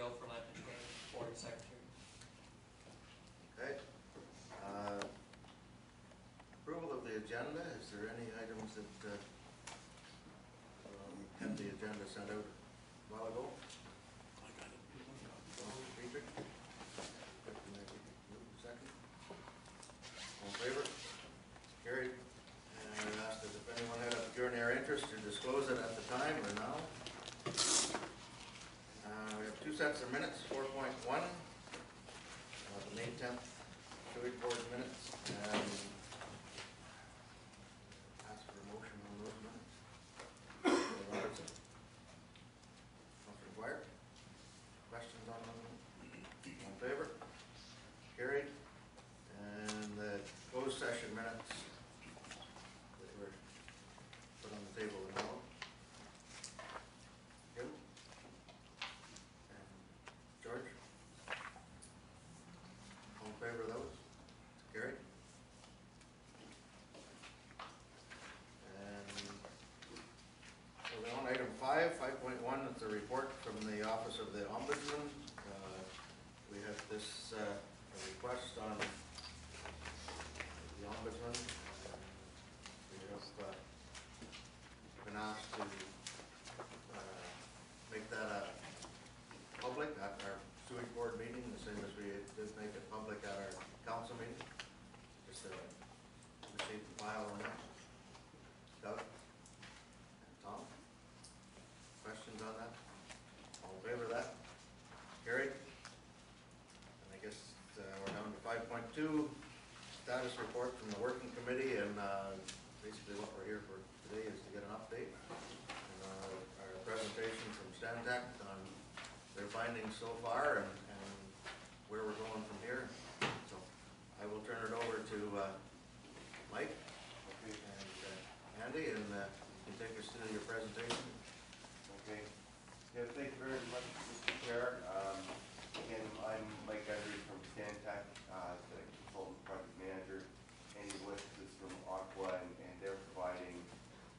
Bill for Lambton County Board Secretary. Okay. Approval of the agenda. Is there any items that had the agenda sent out a while ago? I got it. Dietrich? Second. All in favor? Carried. And I asked if anyone had a pecuniary interest to disclose it at the time or now. We have two sets of minutes, 4.1, the May 10th Sewage Board minutes, and ask for a motion on those minutes. Robertson. Not required. Questions on them? All in favor? Carried. And the closed session minutes that were put on the table now. Good. And George? All in favor of those? Carried. And so we're on item 5.1, it's a report from the Office of the Ombudsman. We have this a request on the Ombudsman. We have been asked to make that public at our sewage board meeting, the same as we did make it public at our council meeting. Just receive the file on that. Doug? And Tom? Questions on that? All in favor of that? Carried. And I guess we're down to 5.2, status report from the working committee, and basically what we're here for today is to get an update and our presentation from Stantec on their findings so far and where we're going from here. So I will turn it over to Mike and Andy, and you can take us through your presentation. Okay. Yeah, thank you very much, Mr. Chair. Again, I'm Mike Edwards from Stantec, the consultant project manager. Andy Wicks is from Aqua, and they're providing,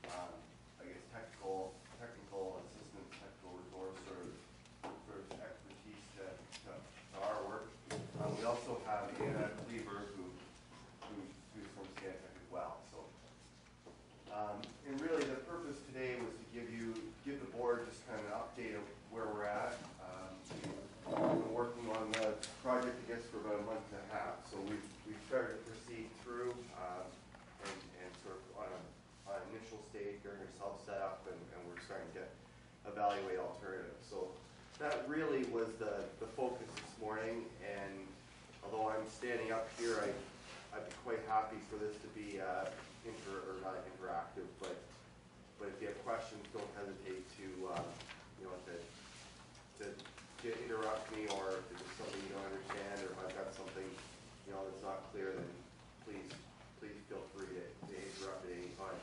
I guess, technical assistance, technical resource sort of expertise to our work. We also have Anna Cleaver, who's from Stantec as well. So, and really, the purpose today was to give the board just kind of an update of where we're at. We've been working on the project, I guess, for about a month and a half. So we've started to proceed through and sort of on an initial stage, getting ourselves set up, and we're starting to evaluate alternatives. So that really was the focus this morning. And although I'm standing up here, I'd be quite happy for this to be not interactive, but if you have questions, don't hesitate to to interrupt me, or if there's something you don't understand, or if I've got something that's not clear, then please feel free to interrupt at any time.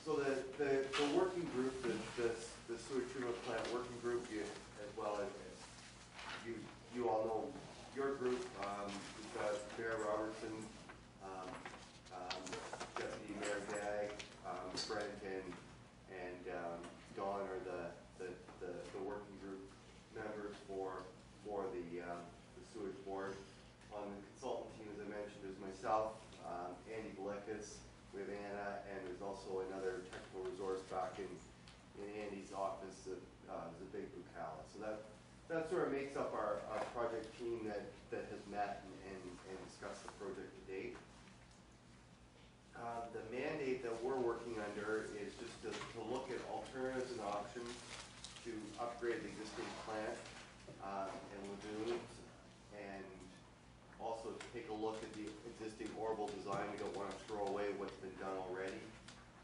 So the working group, the sewage treatment plant working group, as well as you all know your group. We've got Mayor Robertson, Deputy Mayor Dag, Brent, and Dawn are the working group members for the sewage board. On the consultant team, as I mentioned, there's myself, Andy Belekas, we have Anna, and there's also another technical resource back in Andy's office, Zabig Bukala. So that sort of makes up our project team that has met and discussed the project to date. The mandate that we're working under is just to look at alternatives and options to upgrade the existing plant and lagoons, and also to take a look at the existing orbital design. We don't want to throw away what's been done already,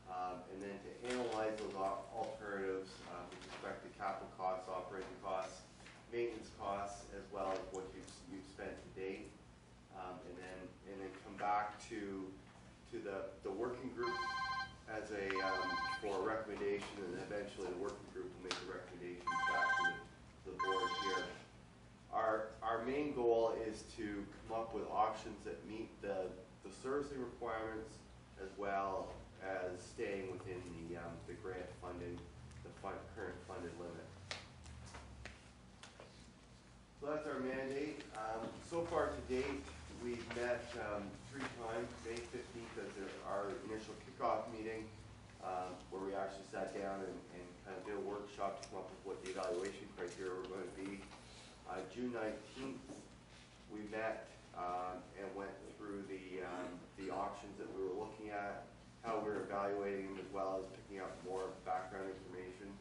and then to analyze those alternatives with respect to capital costs, operating costs, maintenance costs, as well as what you've spent to date, and then come back to the working group as for a recommendation, and eventually the working group will make the recommendations back to the board here. Our main goal is to come up with options that meet the servicing requirements, as well as staying within the grant funding, the current funded limit. So that's our mandate. So far to date, we've met 3 times. May 15th as our initial kickoff meeting, where we actually sat down and kind of did a workshop to come up with what the evaluation criteria were going to be. June 19th, we met and went through the options that we were looking at, how we were evaluating them, as well as picking up more background information.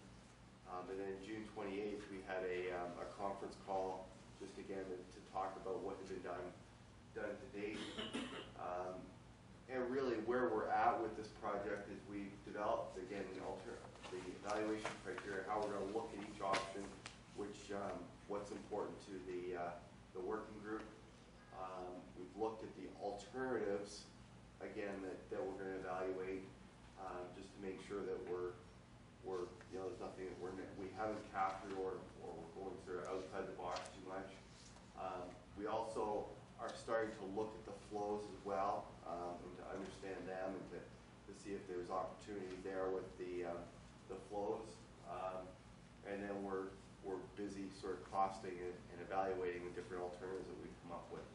And then June 28th, we had a conference call, just again to talk about what had been done to date. And really where we're at with this project is we've developed, again, the evaluation criteria, how we're going to look at each option, what's important to the working group. We've looked at the alternatives, again, that we're going to evaluate, just to make sure that we're there's nothing that we haven't captured or we're going sort of outside the box too much. We also are starting to look at the flows as well, and to understand them and to see if there's opportunity there with the flows. And then we're busy sort of costing and evaluating the different alternatives that we've come up with.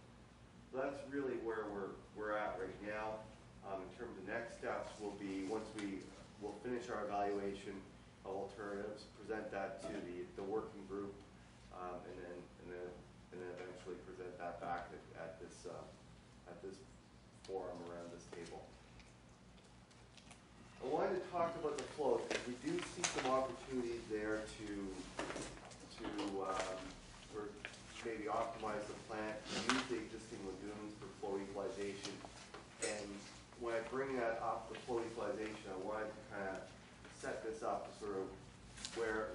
So that's really where we're at right now. In terms of next steps, will be once we'll finish our evaluation of alternatives, present that to the working group, and then eventually present that back at this forum around this table. I wanted to talk about the flows because we do see some opportunities there to maybe optimize the plant, use the existing lagoons for flow equalization. And when I bring that up, the flow equalization, I wanted to kind of set this up to sort of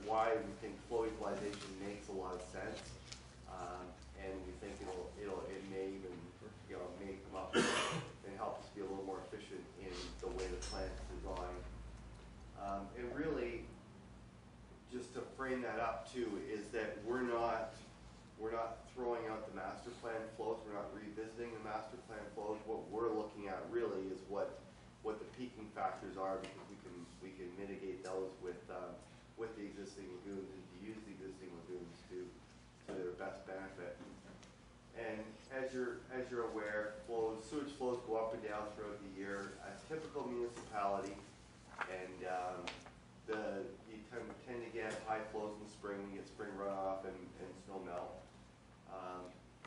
why we think flow equalization makes a lot of sense, and we think it may even may come up and help us be a little more efficient in the way the plant is designed. And really, just to frame that up too, is that we're not throwing out the master plan flows. We're not revisiting the master plan flows. What we're looking at really is what the peaking factors are, because we can mitigate those with the existing lagoons and to use the existing lagoons to their best benefit. And as you're aware, sewage flows go up and down throughout the year. A typical municipality, and you tend to get high flows in the spring. You get spring runoff and snow melt.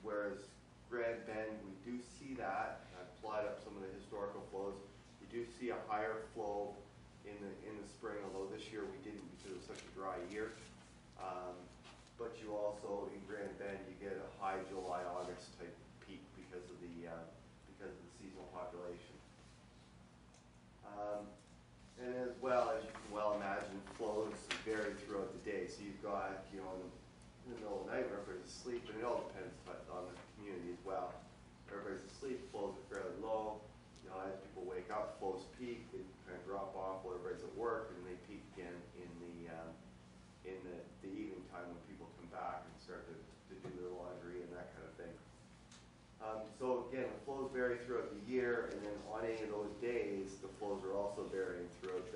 Whereas Grand Bend, we do see that. I've plotted up some of the historical flows. You do see a higher flow in the spring, although this year we didn't because it was such a dry year. But you also, in Grand Bend, you get a high July, August type peak because of the seasonal population. And as well, as you can well imagine, flows vary throughout the day. So you've got, in the middle of the night where everybody's asleep, and it all depends on the community as well. Everybody's asleep, flows are fairly low. As people wake up, flows peak, they kind of drop off while everybody's at work, and they peak again in the evening time when people come back and start to do their laundry and that kind of thing. So again, the flows vary throughout the year, and then on any of those days, the flows are also varying throughout